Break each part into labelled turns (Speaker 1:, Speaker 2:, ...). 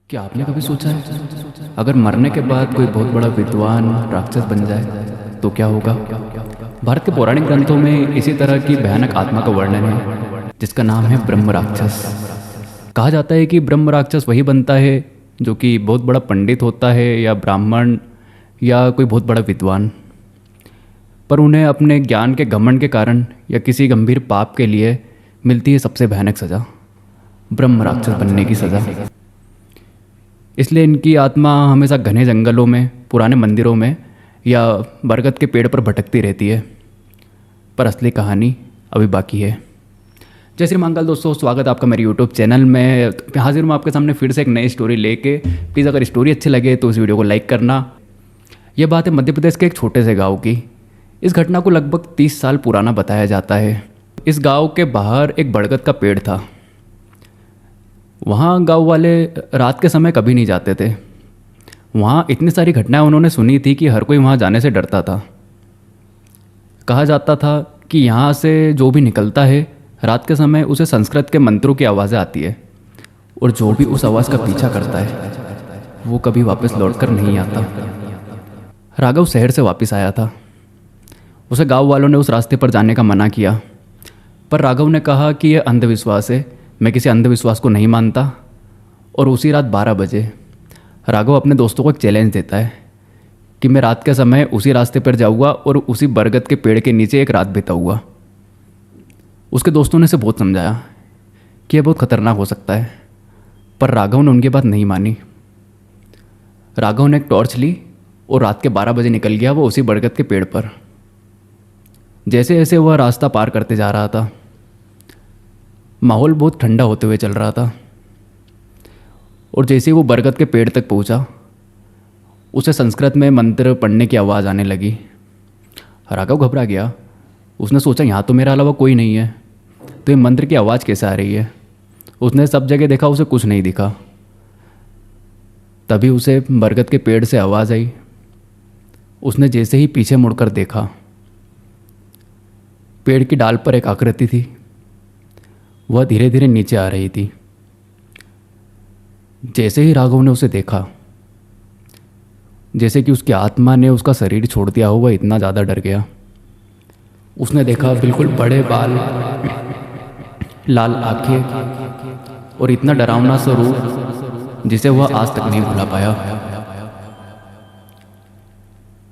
Speaker 1: क्या आपने कभी सोचा है अगर मरने के बाद कोई बहुत बड़ा विद्वान राक्षस बन जाए तो क्या होगा। भारत के पौराणिक ग्रंथों में इसी तरह की भयानक आत्मा का वर्णन है जिसका नाम है ब्रह्म राक्षस। कहा जाता है कि ब्रह्म राक्षस वही बनता है जो कि बहुत बड़ा पंडित होता है या ब्राह्मण या कोई बहुत बड़ा विद्वान, पर उन्हें अपने ज्ञान के घमंड के कारण या किसी गंभीर पाप के लिए मिलती है सबसे भयानक सज़ा, ब्रह्म राक्षस बनने की सज़ा। इसलिए इनकी आत्मा हमेशा घने जंगलों में, पुराने मंदिरों में या बरगद के पेड़ पर भटकती रहती है, पर असली कहानी अभी बाकी है। जय श्री मंगल दोस्तों, स्वागत है आपका मेरे यूट्यूब चैनल में। हाजिर हूँ आपके सामने फिर से एक नई स्टोरी लेके। प्लीज़ अगर स्टोरी अच्छी लगे तो इस वीडियो को लाइक करना। यह बात है मध्य प्रदेश के एक छोटे से गाँव की। इस घटना को लगभग 30 साल पुराना बताया जाता है। इस गाँव के बाहर एक बरगद का पेड़ था। वहाँ गांव वाले रात के समय कभी नहीं जाते थे। वहाँ इतनी सारी घटनाएं उन्होंने सुनी थी कि हर कोई वहाँ जाने से डरता था। कहा जाता था कि यहाँ से जो भी निकलता है रात के समय उसे संस्कृत के मंत्रों की आवाज़ें आती है, और जो भी उस आवाज़ का पीछा करता है वो कभी वापस लौटकर नहीं आता। राघव शहर से वापस आया था। उसे गाँव वालों ने उस रास्ते पर जाने का मना किया, पर राघव ने कहा कि यह अंधविश्वास है, मैं किसी अंधविश्वास को नहीं मानता। और उसी रात 12 बजे राघव अपने दोस्तों को एक चैलेंज देता है कि मैं रात के समय उसी रास्ते पर जाऊँगा और उसी बरगद के पेड़ के नीचे एक रात बिताऊँगा। उसके दोस्तों ने इसे बहुत समझाया कि यह बहुत खतरनाक हो सकता है, पर राघव ने उनकी बात नहीं मानी। राघव ने एक टॉर्च ली और रात के 12 बजे निकल गया वो उसी बरगद के पेड़ पर। जैसे जैसे वह रास्ता पार करते जा रहा था, माहौल बहुत ठंडा होते हुए चल रहा था, और जैसे ही वो बरगद के पेड़ तक पहुंचा, उसे संस्कृत में मंत्र पढ़ने की आवाज़ आने लगी। राघव घबरा गया। उसने सोचा यहाँ तो मेरा अलावा कोई नहीं है, तो ये मंत्र की आवाज़ कैसे आ रही है। उसने सब जगह देखा, उसे कुछ नहीं दिखा। तभी उसे बरगद के पेड़ से आवाज़ आई। उसने जैसे ही पीछे मुड़कर देखा, पेड़ की डाल पर एक आकृति थी। वह धीरे धीरे नीचे आ रही थी। जैसे ही राघव ने उसे देखा, जैसे कि उसकी आत्मा ने उसका शरीर छोड़ दिया हो, वह इतना ज़्यादा डर गया। उसने देखा बिल्कुल बड़े बाल, लाल आंखें और इतना डरावना स्वरूप जिसे वह आज तक नहीं भुला पाया।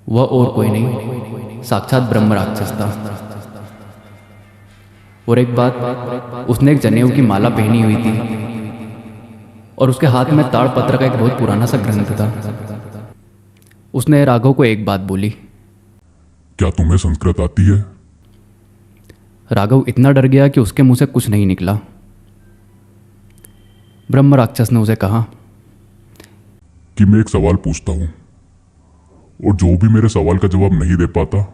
Speaker 1: वह और कोई नहीं, साक्षात ब्रह्म राक्षस था। और एक बात, उसने एक जनेऊ की माला पहनी हुई थी और उसके हाथ में ताड़पत्र का एक बहुत पुराना सा ग्रंथ था। उसने राघव को एक बात बोली,
Speaker 2: क्या तुम्हें संस्कृत आती है?
Speaker 1: राघव इतना डर गया कि उसके मुंह से कुछ नहीं निकला। ब्रह्म राक्षस ने उसे कहा
Speaker 2: कि मैं एक सवाल पूछता हूं और जो भी मेरे सवाल का जवाब नहीं दे पाता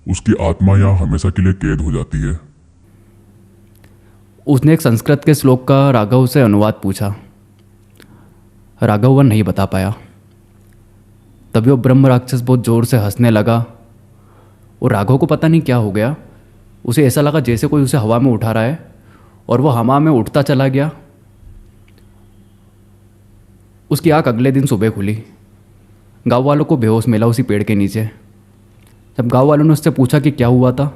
Speaker 2: उसकी आत्मा यहाँ हमेशा के लिए कैद हो जाती है।
Speaker 1: उसने एक संस्कृत के श्लोक का राघव से अनुवाद पूछा। राघव वह नहीं बता पाया। तभी वो ब्रह्म राक्षस बहुत जोर से हंसने लगा, और राघव को पता नहीं क्या हो गया। उसे ऐसा लगा जैसे कोई उसे हवा में उठा रहा है, और वह हवा में उठता चला गया। उसकी आँख अगले दिन सुबह खुली। गांव वालों को बेहोश मिला उसी पेड़ के नीचे। जब गांव वालों ने उससे पूछा कि क्या हुआ था,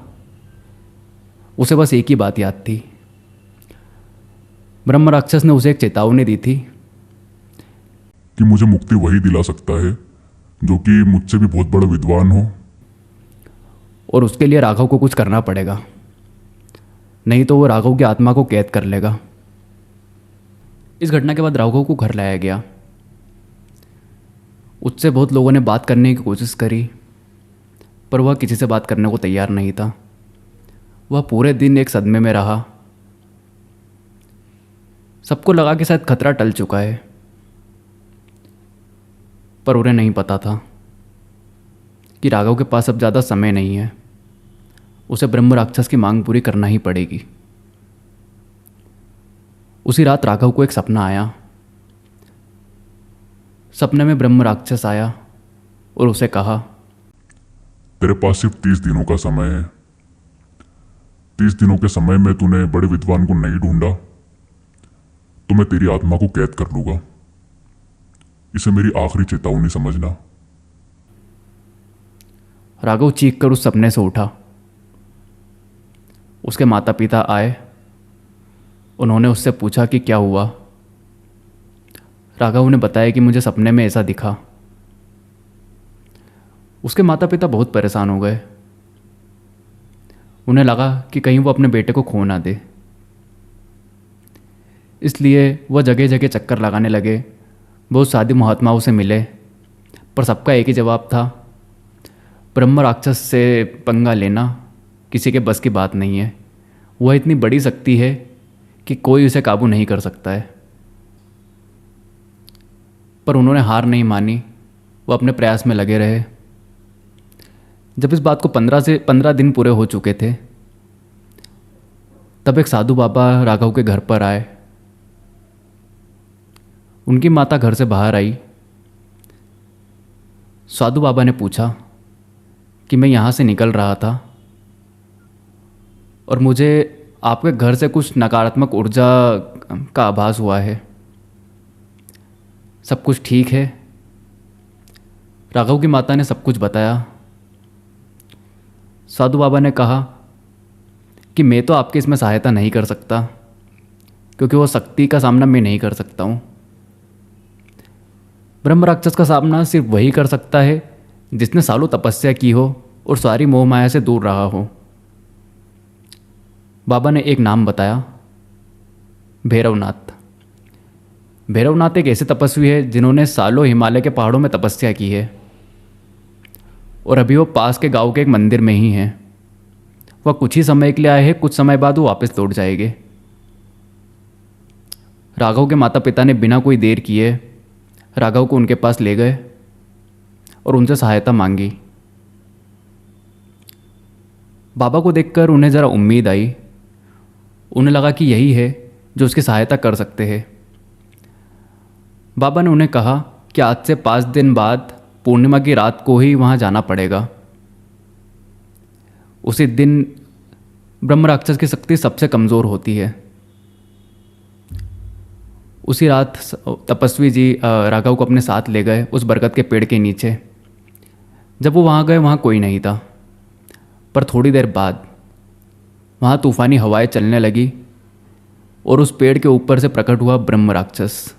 Speaker 1: उसे बस एक ही बात याद थी। ब्रह्म राक्षस ने उसे एक चेतावनी दी थी
Speaker 2: कि मुझे मुक्ति वही दिला सकता है जो कि मुझसे भी बहुत बड़ा विद्वान हो,
Speaker 1: और उसके लिए राघव को कुछ करना पड़ेगा, नहीं तो वो राघव की आत्मा को कैद कर लेगा। इस घटना के बाद राघव को घर लाया गया। उससे बहुत लोगों ने बात करने की कोशिश करी, पर वह किसी से बात करने को तैयार नहीं था। वह पूरे दिन एक सदमे में रहा। सबको लगा कि शायद खतरा टल चुका है, पर उन्हें नहीं पता था कि राघव के पास अब ज़्यादा समय नहीं है। उसे ब्रह्म राक्षस की मांग पूरी करना ही पड़ेगी। उसी रात राघव को एक सपना आया। सपने में ब्रह्म राक्षस आया और उसे कहा,
Speaker 2: तेरे पास सिर्फ 30 दिनों का समय है। 30 दिनों के समय में तूने बड़े विद्वान को नहीं ढूंढा तो मैं तेरी आत्मा को कैद कर लूंगा। इसे मेरी आखिरी चेतावनी समझना।
Speaker 1: राघव चीख कर उस सपने से उठा। उसके माता पिता आए। उन्होंने उससे पूछा कि क्या हुआ। राघव ने बताया कि मुझे सपने में ऐसा दिखा। उसके माता पिता बहुत परेशान हो गए। उन्हें लगा कि कहीं वो अपने बेटे को खो ना दे, इसलिए वह जगह जगह चक्कर लगाने लगे। बहुत साधु महात्माओं से मिले, पर सबका एक ही जवाब था, ब्रह्म राक्षस से पंगा लेना किसी के बस की बात नहीं है। वह इतनी बड़ी शक्ति है कि कोई उसे काबू नहीं कर सकता है। पर उन्होंने हार नहीं मानी। वो अपने प्रयास में लगे रहे। जब इस बात को 15 दिन पूरे हो चुके थे, तब एक साधु बाबा राघव के घर पर आए। उनकी माता घर से बाहर आई। साधु बाबा ने पूछा कि मैं यहाँ से निकल रहा था और मुझे आपके घर से कुछ नकारात्मक ऊर्जा का आभास हुआ है, सब कुछ ठीक है? राघव की माता ने सब कुछ बताया। साधु बाबा ने कहा कि मैं तो आपकी इसमें सहायता नहीं कर सकता, क्योंकि वो शक्ति का सामना मैं नहीं कर सकता हूँ। ब्रह्म राक्षस का सामना सिर्फ वही कर सकता है जिसने सालों तपस्या की हो और सारी मोह माया से दूर रहा हो। बाबा ने एक नाम बताया, भैरवनाथ। भैरवनाथ एक ऐसे तपस्वी है जिन्होंने सालों हिमालय के पहाड़ों में तपस्या की है, और अभी वो पास के गांव के एक मंदिर में ही हैं। वह कुछ ही समय के लिए आए हैं, कुछ समय बाद वो वापस लौट जाएंगे। राघव के माता पिता ने बिना कोई देर किए राघव को उनके पास ले गए और उनसे सहायता मांगी। बाबा को देखकर उन्हें ज़रा उम्मीद आई। उन्हें लगा कि यही है जो उसकी सहायता कर सकते हैं। बाबा ने उन्हें कहा कि आज से 5 दिन बाद पूर्णिमा की रात को ही वहाँ जाना पड़ेगा। उसी दिन ब्रह्म राक्षस की शक्ति सबसे कमज़ोर होती है। उसी रात तपस्वी जी राघव को अपने साथ ले गए उस बरगद के पेड़ के नीचे। जब वो वहाँ गए, वहाँ कोई नहीं था, पर थोड़ी देर बाद वहाँ तूफ़ानी हवाएं चलने लगी और उस पेड़ के ऊपर से प्रकट हुआ ब्रह्म राक्षस।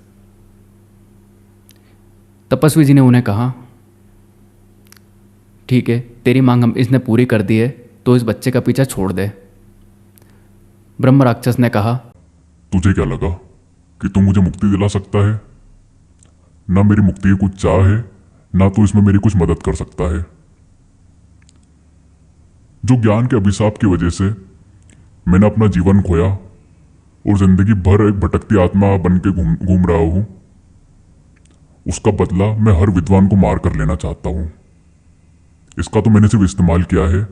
Speaker 1: तपस्वी जी ने उन्हें कहा, ठीक है, तेरी मांग हम इसने पूरी कर दी है, तो इस बच्चे का पीछा छोड़ दे। ब्रह्म राक्षस ने कहा,
Speaker 2: तुझे क्या लगा कि तू मुझे मुक्ति दिला सकता है? ना मेरी मुक्ति की कुछ चाह है, ना तू इसमें मेरी कुछ मदद कर सकता है। जो ज्ञान के अभिशाप की वजह से मैंने अपना जीवन खोया और जिंदगी भर एक भटकती आत्मा बन के घूम रहा हूं, उसका बदला मैं हर विद्वान को मार कर लेना चाहता हूं। इसका तो मैंने सिर्फ इस्तेमाल किया है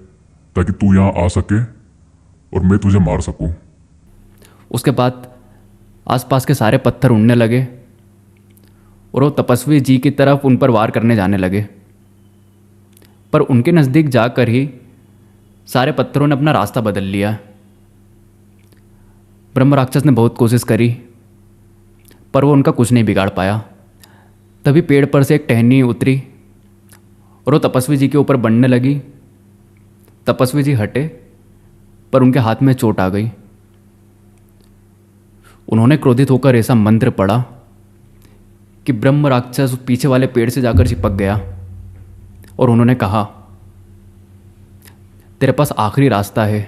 Speaker 2: ताकि तू यहां आ सके और मैं तुझे मार सकूं।
Speaker 1: उसके बाद आसपास के सारे पत्थर उड़ने लगे और वो तपस्वी जी की तरफ उन पर वार करने जाने लगे। पर उनके नज़दीक जाकर ही सारे पत्थरों ने अपना रास्ता बदल लिया। ब्रह्म राक्षस ने बहुत कोशिश करी, पर वो उनका कुछ नहीं बिगाड़ पाया। तभी पेड़ पर से एक टहनी उतरी और वो तपस्वी जी के ऊपर बढ़ने लगी। तपस्वी जी हटे, पर उनके हाथ में चोट आ गई। उन्होंने क्रोधित होकर ऐसा मंत्र पढ़ा कि ब्रह्म राक्षस पीछे वाले पेड़ से जाकर चिपक गया और उन्होंने कहा, तेरे पास आखिरी रास्ता है।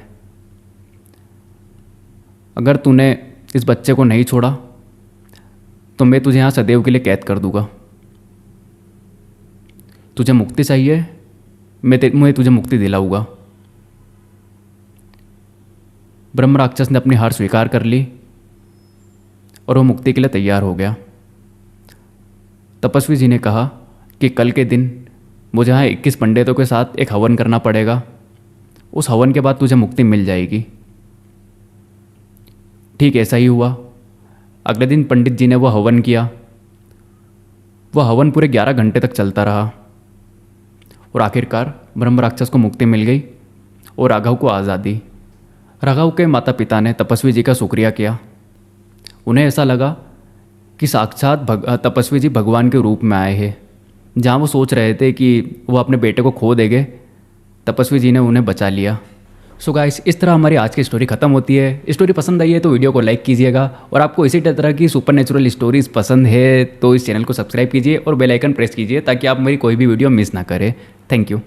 Speaker 1: अगर तूने इस बच्चे को नहीं छोड़ा तो मैं तुझे यहाँ सदैव के लिए कैद कर दूंगा। तुझे मुक्ति चाहिए, मैं तुझे मुक्ति दिलाऊंगा। ब्रह्म राक्षस ने अपनी हार स्वीकार कर ली और वो मुक्ति के लिए तैयार हो गया। तपस्वी जी ने कहा कि कल के दिन मुझे यहाँ 21 पंडितों के साथ एक हवन करना पड़ेगा। उस हवन के बाद तुझे मुक्ति मिल जाएगी। ठीक ऐसा ही हुआ। अगले दिन पंडित जी ने वह हवन किया। वह हवन पूरे 11 घंटे तक चलता रहा और आखिरकार ब्रह्म राक्षस को मुक्ति मिल गई और राघव को आज़ादी। राघव के माता पिता ने तपस्वी जी का शुक्रिया किया। उन्हें ऐसा लगा कि साक्षात तपस्वी जी भगवान के रूप में आए हैं। जहाँ वो सोच रहे थे कि वो अपने बेटे को खो देंगे, तपस्वी जी ने उन्हें बचा लिया। सो गाइस, इस तरह हमारी आज की स्टोरी ख़त्म होती है। स्टोरी पसंद आई है तो वीडियो को लाइक कीजिएगा, और आपको इसी तरह की सुपर नेचुरल स्टोरीज़ पसंद है तो इस चैनल को सब्सक्राइब कीजिए और बेल आइकन प्रेस कीजिए ताकि आप मेरी कोई भी वीडियो मिस ना करें। Thank you.